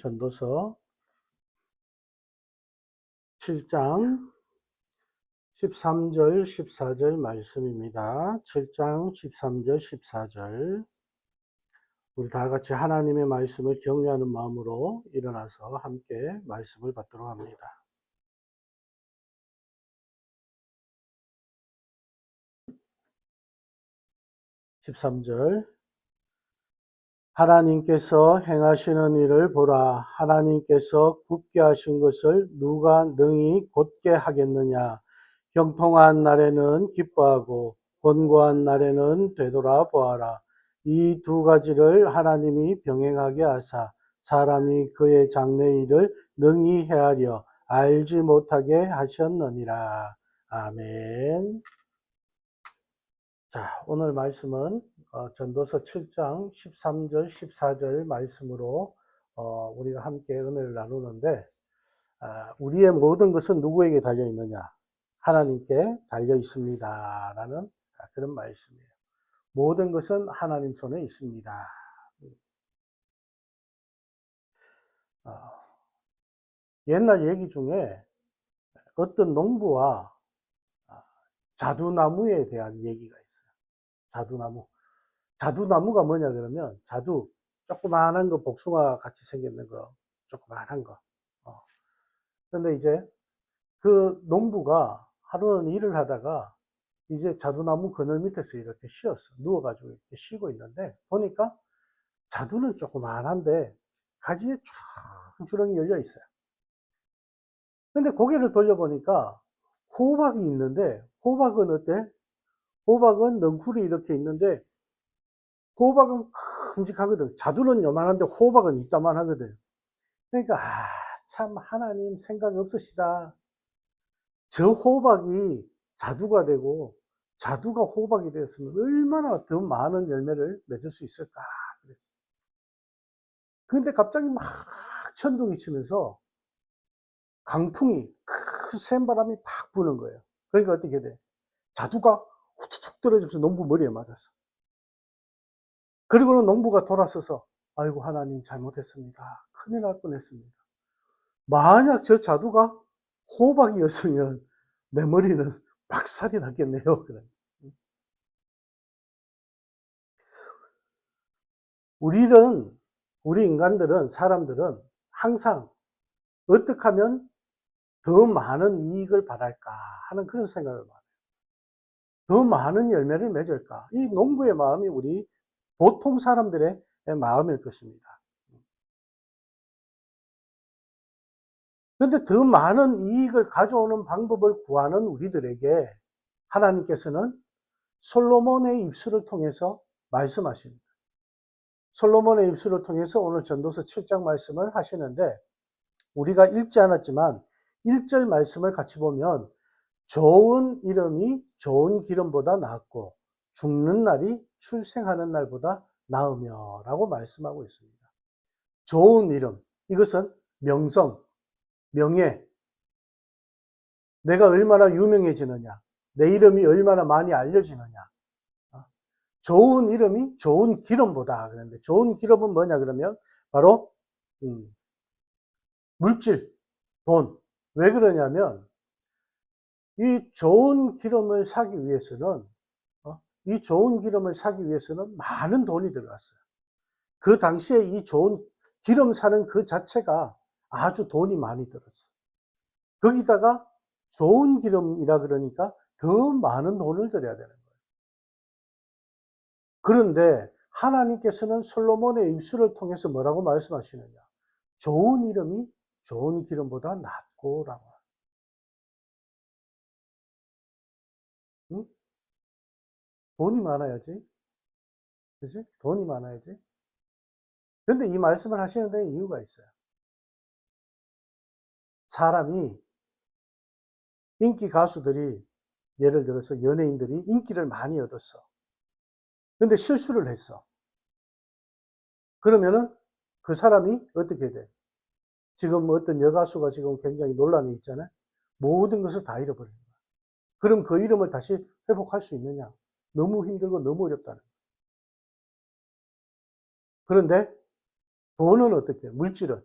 전도서 7장 13절, 14절 말씀입니다. 7장 13절, 14절. 우리 다 같이 하나님의 말씀을 경외하는 마음으로 일어나서 함께 말씀을 받도록 합니다. (13절) 하나님께서 행하시는 일을 보라. 하나님께서 굳게 하신 것을 누가 능히 곧게 하겠느냐. 형통한 날에는 기뻐하고 곤고한 날에는 되돌아 보아라. 이 두 가지를 하나님이 병행하게 하사 사람이 그의 장래 일을 능히 헤아려 알지 못하게 하셨느니라. 아멘. 자, 오늘 말씀은 전도서 7장 13절, 14절 말씀으로 우리가 함께 은혜를 나누는데, 우리의 모든 것은 누구에게 달려 있느냐? 하나님께 달려 있습니다. 라는 그런 말씀이에요. 모든 것은 하나님 손에 있습니다. 옛날 얘기 중에 어떤 농부와 자두나무에 대한 얘기가 있어요. 자두나무. 자두나무가 뭐냐 그러면 자두, 조그마한 거, 복숭아 같이 생겼는 거, 조그마한 거. 그런데 이제 그 농부가 하루는 일을 하다가 이제 자두나무 그늘 밑에서 이렇게 쉬었어. 누워가지고 이렇게 쉬고 있는데 보니까 자두는 조그마한데 가지에 주렁주렁 열려 있어요. 근데 고개를 돌려보니까 호박이 있는데, 호박은 어때? 호박은 넝쿨이 이렇게 있는데 호박은 큼직하거든. 자두는 요만한데 호박은 이따만 하거든. 그러니까 참 하나님 생각 없으시다. 저 호박이 자두가 되고 자두가 호박이 되었으면 얼마나 더 많은 열매를 맺을 수 있을까 그랬어요. 근데 갑자기 막 천둥이 치면서 강풍이, 큰 센 바람이 팍 부는 거예요. 그러니까 어떻게 돼? 자두가 후투툭 떨어지면서 농부 머리에 맞았어. 그리고는 농부가 돌아서서 아이고 하나님 잘못했습니다. 큰일 날 뻔했습니다. 만약 저 자두가 호박이었으면 내 머리는 박살이 났겠네요. 그래. 우리 인간들은, 사람들은 항상 어떻게 하면 더 많은 이익을 받을까 하는 그런 생각을 많이 해요. 더 많은 열매를 맺을까. 이 농부의 마음이 우리 보통 사람들의 마음일 것입니다. 그런데 더 많은 이익을 가져오는 방법을 구하는 우리들에게 하나님께서는 솔로몬의 입술을 통해서 말씀하십니다. 솔로몬의 입술을 통해서 오늘 전도서 7장 말씀을 하시는데, 우리가 읽지 않았지만 1절 말씀을 같이 보면 좋은 이름이 좋은 기름보다 낫고 죽는 날이 출생하는 날보다 나으며 라고 말씀하고 있습니다. 좋은 이름, 이것은 명성, 명예, 내가 얼마나 유명해지느냐, 내 이름이 얼마나 많이 알려지느냐. 좋은 이름이 좋은 기름보다. 그런데 좋은 기름은 뭐냐 그러면 바로 물질, 돈. 왜 그러냐면 이 좋은 기름을 사기 위해서는 이 좋은 기름을 사기 위해서는 많은 돈이 들어갔어요. 그 당시에 이 좋은 기름 사는 그 자체가 아주 돈이 많이 들었어요. 거기다가 좋은 기름이라 그러니까 더 많은 돈을 들여야 되는 거예요. 그런데 하나님께서는 솔로몬의 입술을 통해서 뭐라고 말씀하시느냐? 좋은 이름이 좋은 기름보다 낫고라고. 응? 돈이 많아야지. 그지? 돈이 많아야지. 그런데 이 말씀을 하시는 데 이유가 있어요. 사람이, 인기 가수들이, 예를 들어서 연예인들이 인기를 많이 얻었어. 근데 실수를 했어. 그러면은 그 사람이 어떻게 돼? 지금 어떤 여가수가 지금 굉장히 논란이 있잖아요. 모든 것을 다 잃어버린 거야. 그럼 그 이름을 다시 회복할 수 있느냐? 너무 힘들고 너무 어렵다는 거야. 그런데 돈은 어떻게? 물질은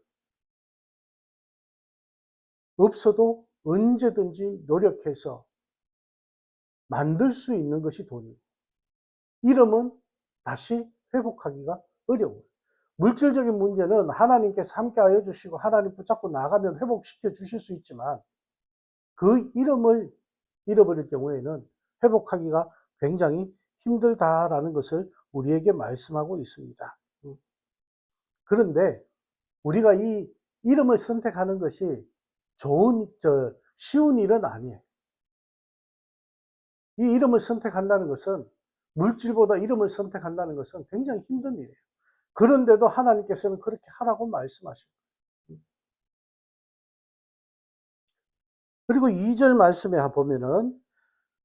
없어도 언제든지 노력해서 만들 수 있는 것이 돈이에요. 잃으면 다시 회복하기가 어려워요. 물질적인 문제는 하나님께서 함께하여 주시고 하나님 붙잡고 나가면 회복시켜 주실 수 있지만 그 잃음을 잃어버릴 경우에는 회복하기가 굉장히 힘들다라는 것을 우리에게 말씀하고 있습니다. 그런데 우리가 이 잃음을 선택하는 것이 쉬운 일은 아니에요. 이 잃음을 선택한다는 것은 물질보다 잃음을 선택한다는 것은 굉장히 힘든 일이에요. 그런데도 하나님께서는 그렇게 하라고 말씀하십니다. 그리고 2절 말씀에 보면은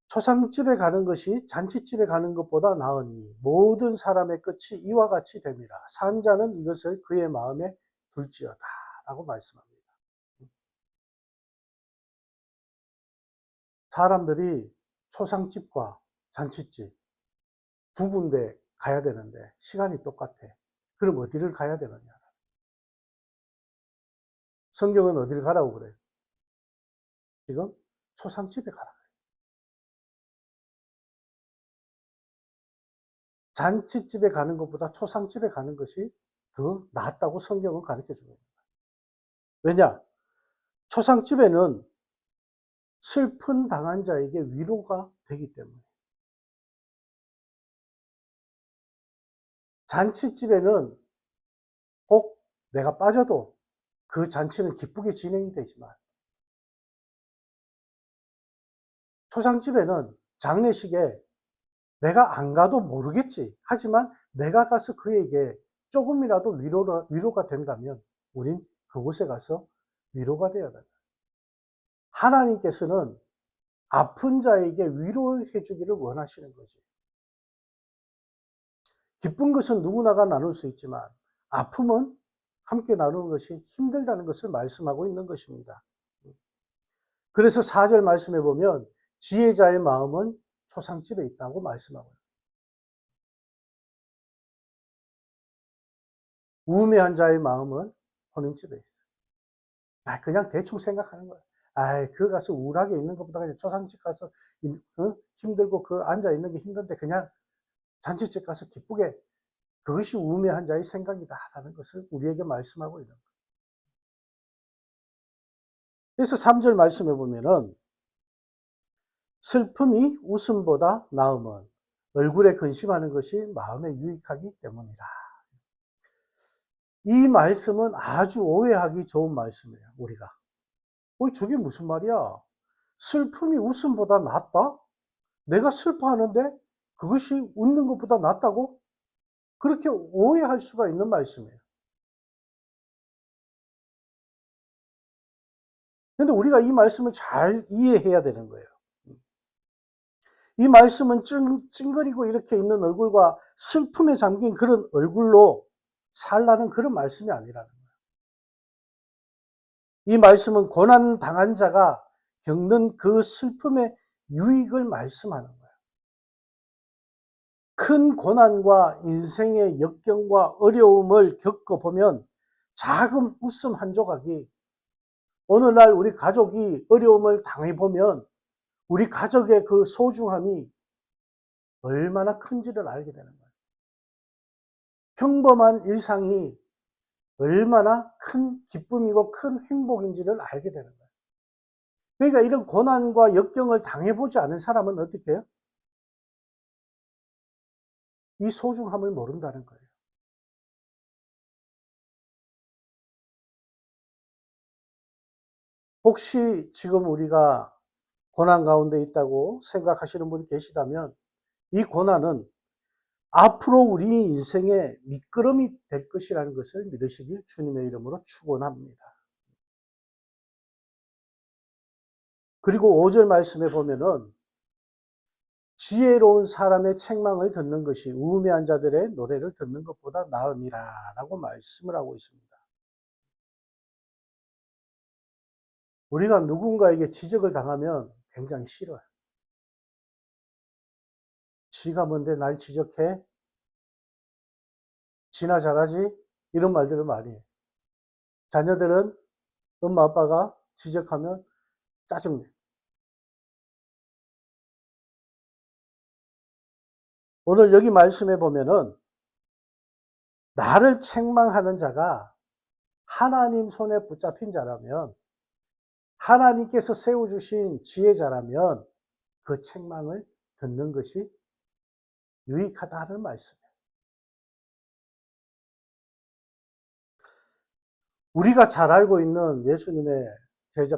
초상집에 가는 것이 잔치집에 가는 것보다 나으니 모든 사람의 끝이 이와 같이 됨이라. 산 자는 이것을 그의 마음에 둘지어다 라고 말씀합니다. 사람들이 초상집과 잔치집 두 군데 가야 되는데 시간이 똑같아. 그럼 어디를 가야 되느냐? 성경은 어디를 가라고 그래요? 지금 초상집에 가라. 잔치집에 가는 것보다 초상집에 가는 것이 더 낫다고 성경은 가르쳐 줍니다. 왜냐? 초상집에는 슬픈 당한 자에게 위로가 되기 때문에. 잔치집에는 꼭 내가 빠져도 그 잔치는 기쁘게 진행이 되지만 초상집에는 장례식에 내가 안 가도 모르겠지. 하지만 내가 가서 그에게 조금이라도 위로가 된다면 우린 그곳에 가서 위로가 되어야 된다. 하나님께서는 아픈 자에게 위로해 주기를 원하시는 거지. 기쁜 것은 누구나가 나눌 수 있지만 아픔은 함께 나누는 것이 힘들다는 것을 말씀하고 있는 것입니다. 그래서 4절 말씀해 보면 지혜자의 마음은 초상집에 있다고 말씀하고 있어요. 우매한 자의 마음은 혼인집에 있어요. 그냥 대충 생각하는 거야. 그 가서 우울하게 있는 것보다 그냥 초상집 가서 힘들고 그 앉아 있는 게 힘든데 그냥 잔치집 가서 기쁘게, 그것이 우매한 자의 생각이다라는 것을 우리에게 말씀하고 있는 거예요. 그래서 3절 말씀해 보면은 슬픔이 웃음보다 나음은 얼굴에 근심하는 것이 마음에 유익하기 때문이라. 이 말씀은 아주 오해하기 좋은 말씀이에요. 우리가 저게 무슨 말이야? 슬픔이 웃음보다 낫다? 내가 슬퍼하는데 그것이 웃는 것보다 낫다고? 그렇게 오해할 수가 있는 말씀이에요. 그런데 우리가 이 말씀을 잘 이해해야 되는 거예요. 이 말씀은 찡그리고 이렇게 있는 얼굴과 슬픔에 잠긴 그런 얼굴로 살라는 그런 말씀이 아니라는 거예요. 이 말씀은 고난 당한 자가 겪는 그 슬픔의 유익을 말씀하는 거예요. 큰 고난과 인생의 역경과 어려움을 겪어보면 작은 웃음 한 조각이 오늘날 우리 가족이 어려움을 당해보면 우리 가족의 그 소중함이 얼마나 큰지를 알게 되는 거예요. 평범한 일상이 얼마나 큰 기쁨이고 큰 행복인지를 알게 되는 거예요. 그러니까 이런 고난과 역경을 당해보지 않은 사람은 어떻게 해요? 이 소중함을 모른다는 거예요. 혹시 지금 우리가 고난 가운데 있다고 생각하시는 분이 계시다면 이 고난은 앞으로 우리 인생의 미끄럼이 될 것이라는 것을 믿으시길 주님의 이름으로 축원합니다. 그리고 5절 말씀에 보면은 지혜로운 사람의 책망을 듣는 것이 우매한 자들의 노래를 듣는 것보다 나음이라라고 말씀을 하고 있습니다. 우리가 누군가에게 지적을 당하면 굉장히 싫어요. 지가 뭔데 날 지적해? 지나 잘하지? 이런 말들을 많이 해요. 자녀들은 엄마 아빠가 지적하면 짜증내. 오늘 여기 말씀해 보면은 나를 책망하는 자가 하나님 손에 붙잡힌 자라면, 하나님께서 세워주신 지혜자라면 그 책망을 듣는 것이 유익하다는 말씀이에요. 우리가 잘 알고 있는 예수님의 제자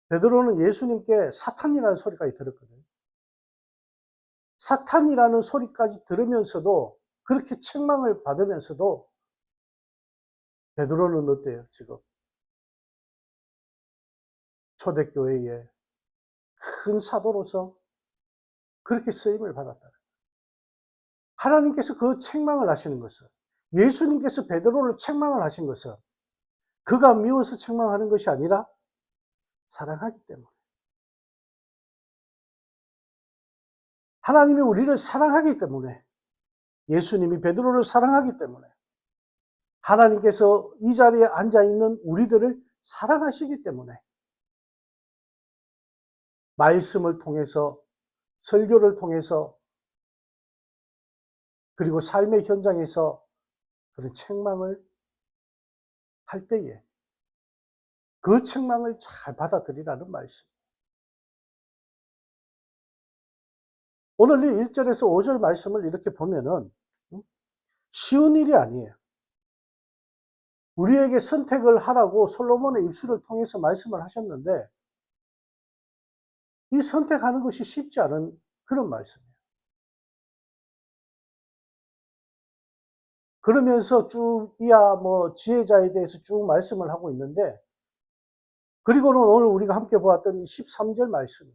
베드로는 예수님께 사탄이라는 소리까지 들었거든요. 사탄이라는 소리까지 들으면서도, 그렇게 책망을 받으면서도 베드로는 어때요? 지금 초대교회에 큰 사도로서 그렇게 쓰임을 받았다. 하나님께서 그 책망을 하시는 것은, 예수님께서 베드로를 책망을 하신 것은 그가 미워서 책망하는 것이 아니라 사랑하기 때문에. 하나님이 우리를 사랑하기 때문에, 예수님이 베드로를 사랑하기 때문에, 하나님께서 이 자리에 앉아있는 우리들을 사랑하시기 때문에 말씀을 통해서, 설교를 통해서, 그리고 삶의 현장에서 그런 책망을 할 때에 그 책망을 잘 받아들이라는 말씀. 오늘 이 1절에서 5절 말씀을 이렇게 보면은 쉬운 일이 아니에요. 우리에게 선택을 하라고 솔로몬의 입술을 통해서 말씀을 하셨는데, 이 선택하는 것이 쉽지 않은 그런 말씀이에요. 그러면서 쭉 이하 지혜자에 대해서 쭉 말씀을 하고 있는데, 그리고는 오늘 우리가 함께 보았던 이 13절 말씀.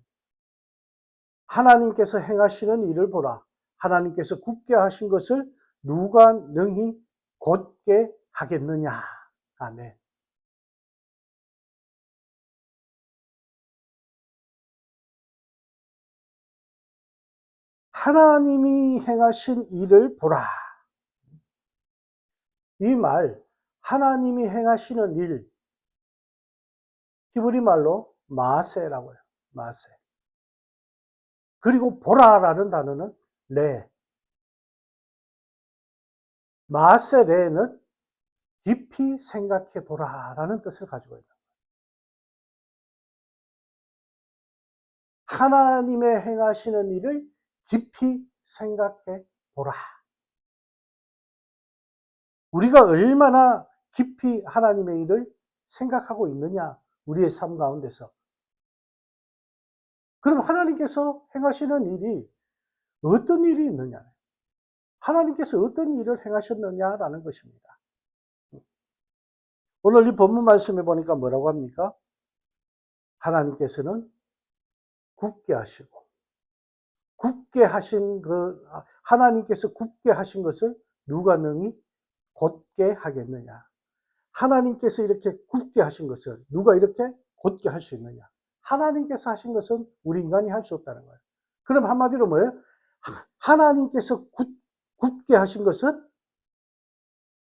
하나님께서 행하시는 일을 보라. 하나님께서 굳게 하신 것을 누가 능히 곧게 하겠느냐. 아멘. 하나님이 행하신 일을 보라. 이 말, 하나님이 행하시는 일, 히브리 말로 마세라고 해요. 마세. 그리고 보라라는 단어는 레. 마세 레는 깊이 생각해 보라라는 뜻을 가지고 있다. 하나님의 행하시는 일을 깊이 생각해 보라. 우리가 얼마나 깊이 하나님의 일을 생각하고 있느냐, 우리의 삶 가운데서. 그럼 하나님께서 행하시는 일이 어떤 일이 있느냐, 하나님께서 어떤 일을 행하셨느냐라는 것입니다. 오늘 이 본문 말씀에 보니까 뭐라고 합니까? 하나님께서는 굳게 하시고, 굳게 하신 하나님께서 굳게 하신 것을 누가 능히 곧게 하겠느냐. 하나님께서 이렇게 굳게 하신 것을 누가 이렇게 곧게 할 수 있느냐. 하나님께서 하신 것은 우리 인간이 할 수 없다는 거예요. 그럼 한마디로 뭐예요? 하나님께서 굳게 하신 것은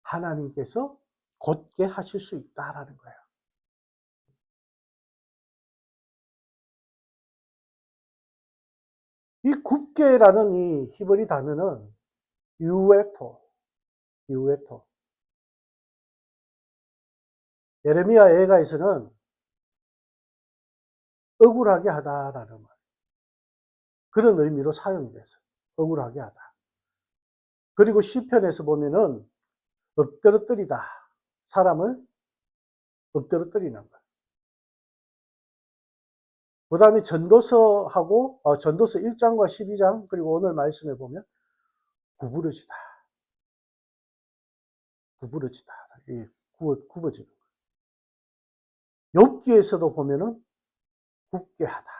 하나님께서 곧게 하실 수 있다라는 거예요. 이 굳게라는 이 히브리 단어는 유에토. 예레미야 예가에서는 억울하게 하다라는 말. 그런 의미로 사용이 됐어요. 억울하게 하다. 그리고 시편에서 보면은 엎드러뜨리다. 사람을 엎드러뜨리는 것. 그 다음에 전도서하고, 전도서 1장과 12장, 그리고 오늘 말씀에 보면 구부러지다. 구부러지다. 굽어지는 것. 욥기에서도 보면은 굳게 하다.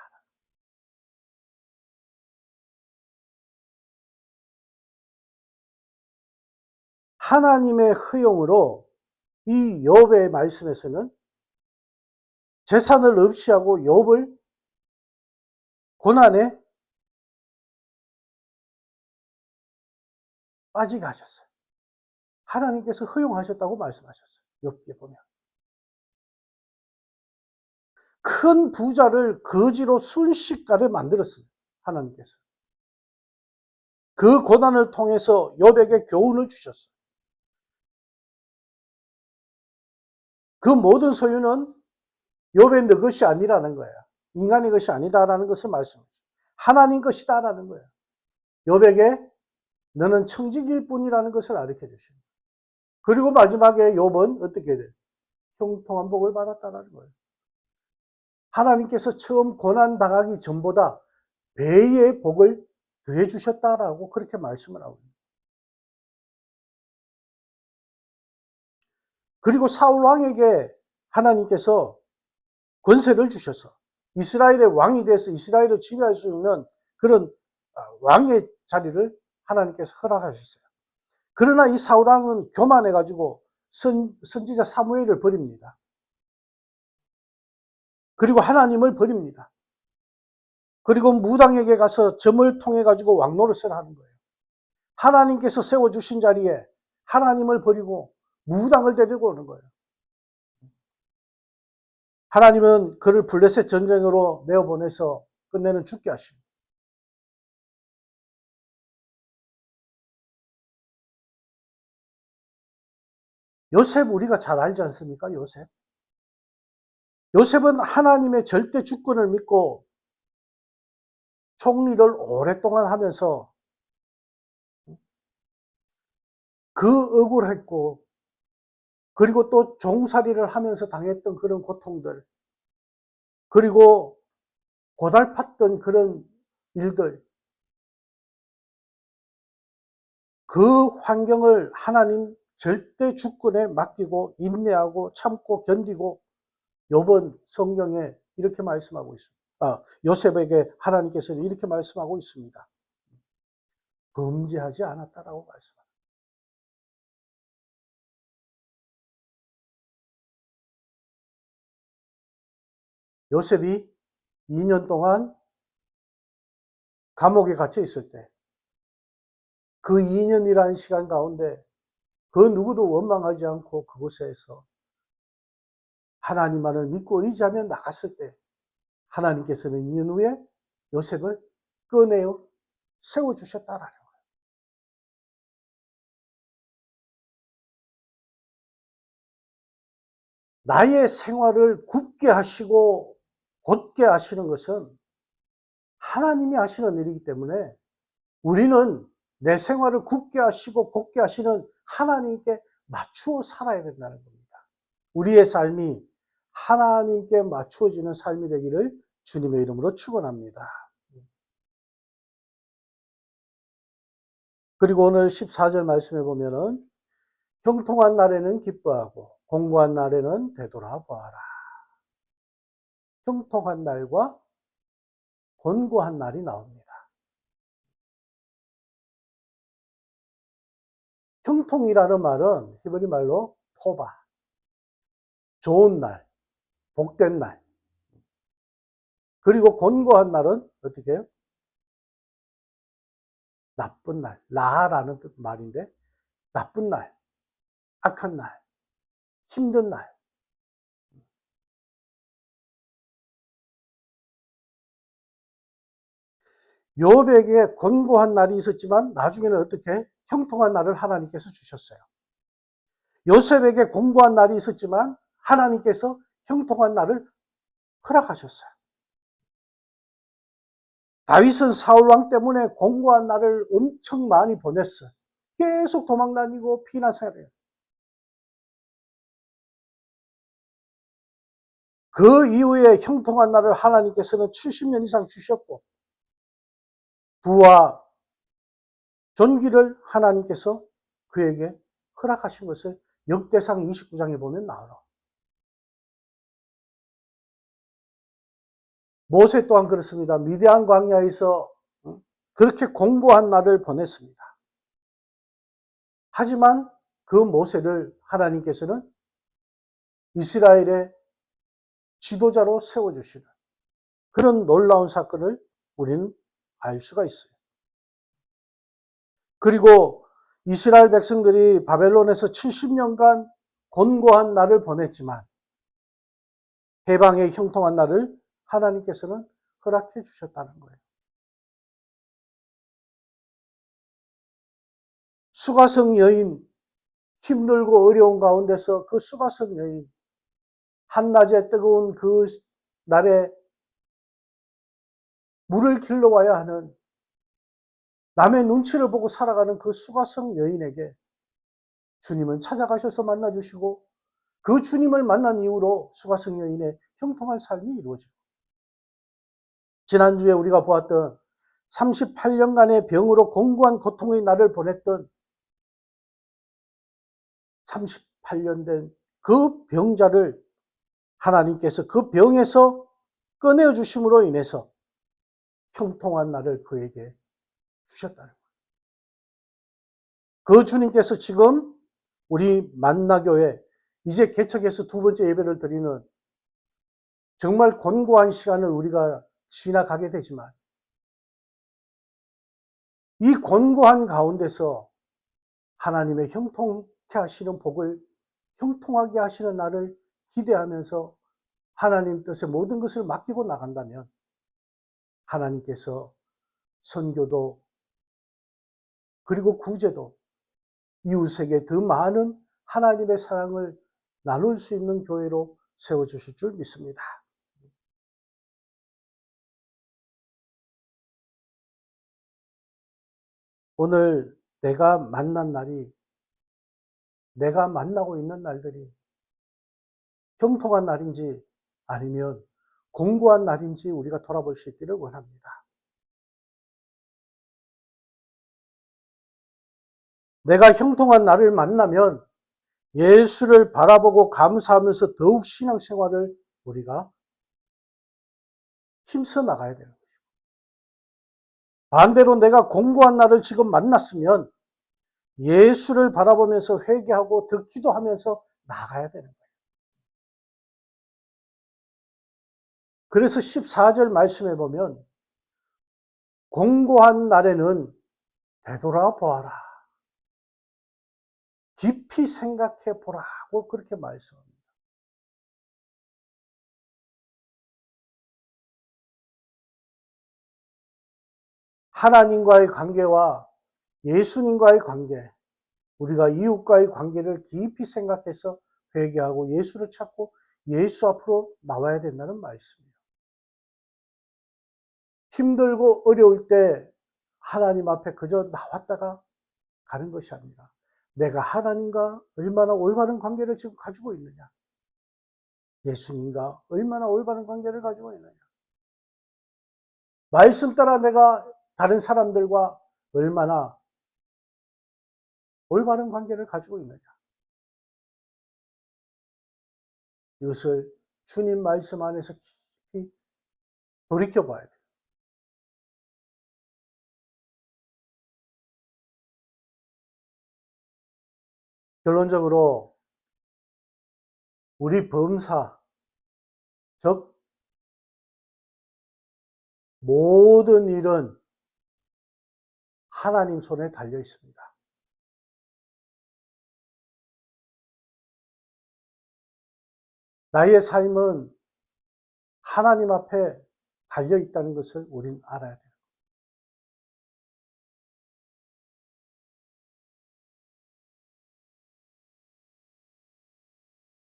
하나님의 허용으로 이 욥의 말씀에서는 재산을 없이 하고 욥을 고난에 빠지게 하셨어요. 하나님께서 허용하셨다고 말씀하셨어요. 욥기에 보면. 큰 부자를 거지로 순식간에 만들었어요. 하나님께서. 그 고난을 통해서 욥에게 교훈을 주셨어요. 그 모든 소유는 욥의 너 것이 아니라는 거예요. 인간의 것이 아니다라는 것을 말씀하죠. 하나님 것이다라는 거예요. 욥에게 너는 청직일 뿐이라는 것을 가르쳐 주십니다. 그리고 마지막에 욥은 어떻게 돼요? 형통한 복을 받았다는 거예요. 하나님께서 처음 고난 당하기 전보다 배의 복을 더해 주셨다라고 그렇게 말씀을 하고 있습니다. 그리고 사울 왕에게 하나님께서 권세를 주셔서 이스라엘의 왕이 돼서 이스라엘을 지배할 수 있는 그런 왕의 자리를 하나님께서 허락하셨어요. 그러나 이 사울 왕은 교만해가지고 선지자 사무엘을 버립니다. 그리고 하나님을 버립니다. 그리고 무당에게 가서 점을 통해 가지고 왕노릇을 하는 거예요. 하나님께서 세워주신 자리에 하나님을 버리고 무당을 데리고 오는 거예요. 하나님은 그를 블레셋 전쟁으로 내어보내서 끝내는 죽게 하십니다. 요셉 우리가 잘 알지 않습니까? 요셉은 하나님의 절대 주권을 믿고 총리를 오랫동안 하면서 그 억울했고 그리고 또 종살이를 하면서 당했던 그런 고통들 그리고 고달팠던 그런 일들 그 환경을 하나님 절대 주권에 맡기고 인내하고 참고 견디고 욥은 성경에 이렇게 말씀하고 있습니다. 요셉에게 하나님께서는 이렇게 말씀하고 있습니다. 범죄하지 않았다라고 말씀합니다. 요셉이 2년 동안 감옥에 갇혀 있을 때 그 2년이라는 시간 가운데 그 누구도 원망하지 않고 그곳에서 하나님만을 믿고 의지하며 나갔을 때 하나님께서는 2년 후에 요셉을 꺼내어 세워주셨다라는 거예요. 나의 생활을 굳게 하시고 곧게 하시는 것은 하나님이 하시는 일이기 때문에 우리는 내 생활을 굳게 하시고 곧게 하시는 하나님께 맞추어 살아야 된다는 겁니다. 우리의 삶이 하나님께 맞추어지는 삶이 되기를 주님의 이름으로 축원합니다. 그리고 오늘 14절 말씀해 보면은 형통한 날에는 기뻐하고 공고한 날에는 되돌아보아라. 형통한 날과 곤고한 날이 나옵니다. 형통이라는 말은 히브리 말로 토바, 좋은 날, 복된 날. 그리고 곤고한 날은 어떻게 해요? 나쁜 날, 라라는 말인데 나쁜 날, 악한 날, 힘든 날. 욥에게 곤고한 날이 있었지만 나중에는 어떻게 형통한 날을 하나님께서 주셨어요. 요셉에게 곤고한 날이 있었지만 하나님께서 형통한 날을 허락하셨어요. 다윗은 사울 왕 때문에 곤고한 날을 엄청 많이 보냈어요. 계속 도망다니고 피난생활해요. 그 이후에 형통한 날을 하나님께서는 70년 이상 주셨고 부와 존귀를 하나님께서 그에게 허락하신 것을 역대상 29장에 보면 나와요. 모세 또한 그렇습니다. 미디안 광야에서 그렇게 공고한 날을 보냈습니다. 하지만 그 모세를 하나님께서는 이스라엘의 지도자로 세워주시는 그런 놀라운 사건을 우리는 알 수가 있어요. 그리고 이스라엘 백성들이 바벨론에서 70년간 곤고한 날을 보냈지만 해방의 형통한 날을 하나님께서는 허락해 주셨다는 거예요. 수가성 여인, 힘들고 어려운 가운데서 그 수가성 여인, 한낮에 뜨거운 그 날에 물을 길러와야 하는 남의 눈치를 보고 살아가는 그 수가성 여인에게 주님은 찾아가셔서 만나주시고 그 주님을 만난 이후로 수가성 여인의 형통한 삶이 이루어지고, 지난주에 우리가 보았던 38년간의 병으로 공고한 고통의 날을 보냈던 38년 된 그 병자를 하나님께서 그 병에서 꺼내어 주심으로 인해서 형통한 날을 그에게 주셨다는 거예요. 그 주님께서 지금 우리 만나교회 이제 개척해서 두 번째 예배를 드리는 정말 곤고한 시간을 우리가 지나가게 되지만, 이 곤고한 가운데서 하나님의 형통케 하시는 복을, 형통하게 하시는 날을 기대하면서 하나님 뜻에 모든 것을 맡기고 나간다면 하나님께서 선교도 그리고 구제도 이웃에게 더 많은 하나님의 사랑을 나눌 수 있는 교회로 세워주실 줄 믿습니다. 오늘 내가 만난 날이, 내가 만나고 있는 날들이 형통한 날인지 아니면 공고한 날인지 우리가 돌아볼 수 있기를 원합니다. 내가 형통한 날을 만나면 예수를 바라보고 감사하면서 더욱 신앙생활을 우리가 힘써 나가야 되는 거죠. 반대로 내가 공고한 날을 지금 만났으면 예수를 바라보면서 회개하고 더 기도하면서 나가야 되는 거예요. 그래서 14절 말씀해 보면 공고한 날에는 되돌아보아라, 깊이 생각해 보라고 그렇게 말씀합니다. 하나님과의 관계와 예수님과의 관계, 우리가 이웃과의 관계를 깊이 생각해서 회개하고 예수를 찾고 예수 앞으로 나와야 된다는 말씀이에요. 힘들고 어려울 때 하나님 앞에 그저 나왔다가 가는 것이 아니라 내가 하나님과 얼마나 올바른 관계를 지금 가지고 있느냐, 예수님과 얼마나 올바른 관계를 가지고 있느냐, 말씀 따라 내가 다른 사람들과 얼마나 올바른 관계를 가지고 있느냐, 이것을 주님 말씀 안에서 깊이 돌이켜봐야 돼요. 결론적으로 우리 범사, 즉 모든 일은 하나님 손에 달려 있습니다. 나의 삶은 하나님 앞에 달려 있다는 것을 우리는 알아야 돼요.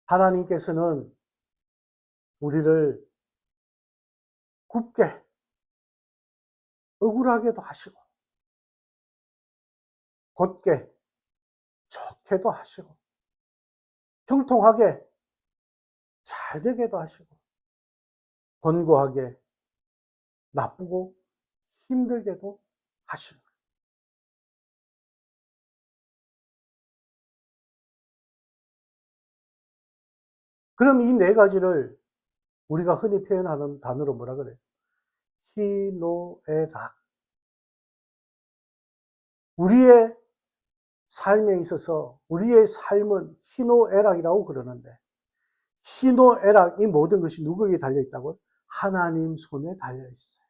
하나님께서는 우리를 굽게, 억울하게도 하시고 곧게, 좋게도 하시고 형통하게 잘 되게도 하시고 권고하게, 나쁘고 힘들게도 하시는 거예요. 그럼 이 네 가지를 우리가 흔히 표현하는 단어로 뭐라 그래요? 희노애락. 우리의 삶에 있어서 우리의 삶은 희노애락이라고 그러는데, 희노애락, 이 모든 것이 누구에게 달려있다고요? 하나님 손에 달려있어요.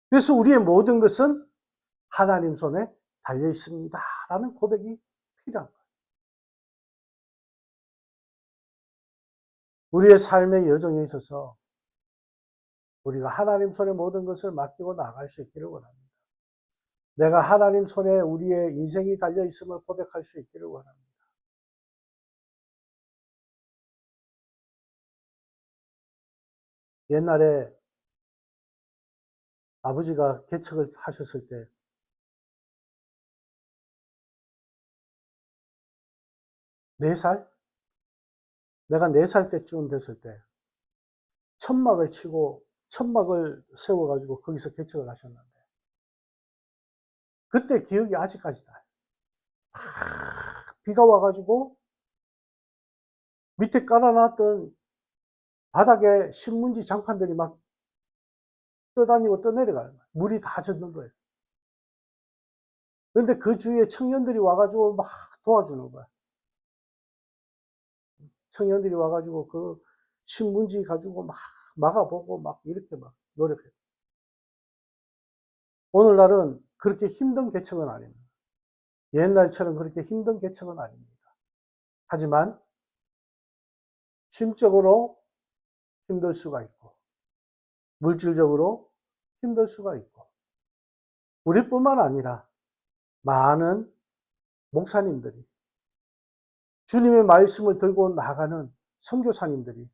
그래서 우리의 모든 것은 하나님 손에 달려있습니다 라는 고백이 필요한 거예요. 우리의 삶의 여정에 있어서 우리가 하나님 손에 모든 것을 맡기고 나갈 수 있기를 원합니다. 내가 하나님 손에 우리의 인생이 달려 있음을 고백할 수 있기를 원합니다. 옛날에 아버지가 개척을 하셨을 때 4살? 내가 4살 때쯤 됐을 때 천막을 치고 천막을 세워가지고 거기서 개척을 하셨는데 그때 기억이 아직까지 나요. 비가 와가지고 밑에 깔아놨던 바닥에 신문지 장판들이 막 떠다니고 떠내려가요. 물이 다 젖는 거예요. 그런데 그 주위에 청년들이 와가지고 막 도와주는 거야. 청년들이 와가지고 그 신문지 가지고 막 막아보고 막 이렇게 막 노력해요. 오늘날은 그렇게 힘든 개척은 아닙니다. 옛날처럼 그렇게 힘든 개척은 아닙니다. 하지만 심적으로 힘들 수가 있고 물질적으로 힘들 수가 있고 우리뿐만 아니라 많은 목사님들이 주님의 말씀을 들고 나가는 선교사님들이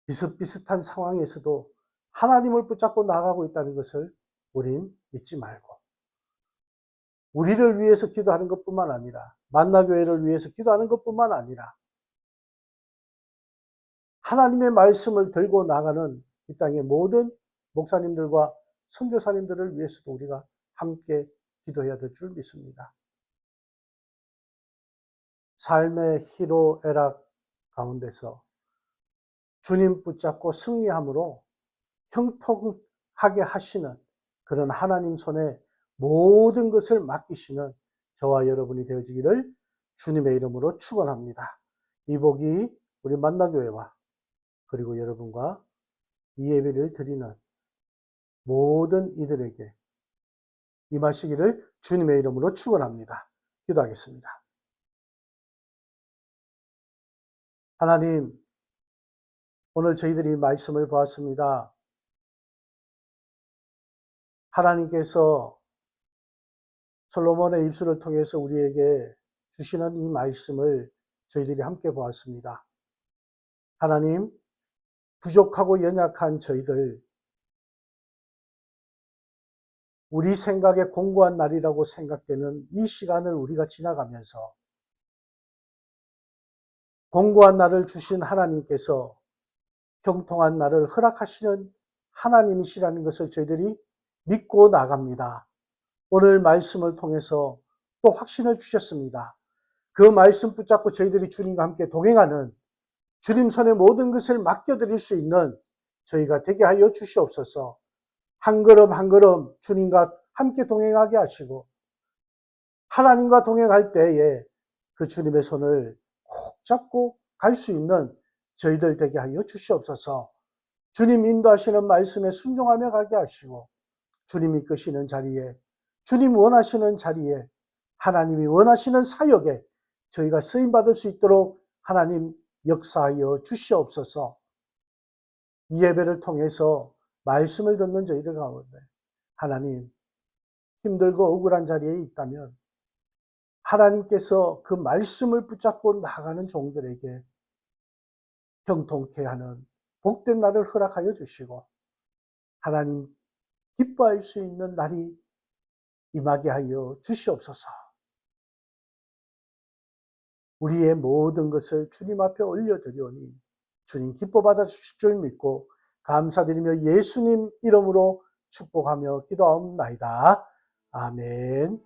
비슷비슷한 상황에서도 하나님을 붙잡고 나가고 있다는 것을 우린 잊지 말고 우리를 위해서 기도하는 것뿐만 아니라 만나교회를 위해서 기도하는 것뿐만 아니라 하나님의 말씀을 들고 나가는 이 땅의 모든 목사님들과 선교사님들을 위해서도 우리가 함께 기도해야 될 줄 믿습니다. 삶의 희로애락 가운데서 주님 붙잡고 승리함으로 형통하게 하시는 그런 하나님 손에 모든 것을 맡기시는 저와 여러분이 되어지기를 주님의 이름으로 축원합니다. 이 복이 우리 만나교회와 그리고 여러분과 이 예배를 드리는 모든 이들에게 임하시기를 주님의 이름으로 축원합니다. 기도하겠습니다. 하나님, 오늘 저희들이 말씀을 보았습니다. 하나님께서 솔로몬의 입술을 통해서 우리에게 주시는 이 말씀을 저희들이 함께 보았습니다. 하나님, 부족하고 연약한 저희들, 우리 생각에 공고한 날이라고 생각되는 이 시간을 우리가 지나가면서 공고한 날을 주신 하나님께서 형통한 날을 허락하시는 하나님이시라는 것을 저희들이 믿고 나갑니다. 오늘 말씀을 통해서 또 확신을 주셨습니다. 그 말씀 붙잡고 저희들이 주님과 함께 동행하는 주님 손에 모든 것을 맡겨드릴 수 있는 저희가 되게 하여 주시옵소서. 한 걸음 한 걸음 주님과 함께 동행하게 하시고 하나님과 동행할 때에 그 주님의 손을 꼭 잡고 갈 수 있는 저희들 되게 하여 주시옵소서. 주님 인도하시는 말씀에 순종하며 가게 하시고 주님 이끄시는 자리에 주님 원하시는 자리에 하나님이 원하시는 사역에 저희가 쓰임받을 수 있도록 하나님 역사하여 주시옵소서. 이 예배를 통해서 말씀을 듣는 저희들 가운데 하나님 힘들고 억울한 자리에 있다면 하나님께서 그 말씀을 붙잡고 나가는 종들에게 형통케 하는 복된 날을 허락하여 주시고 하나님 기뻐할 수 있는 날이 임하게 하여 주시옵소서. 우리의 모든 것을 주님 앞에 올려드리오니 주님 기뻐 받아 주실 줄 믿고 감사드리며 예수님 이름으로 축복하며 기도하옵나이다. 아멘.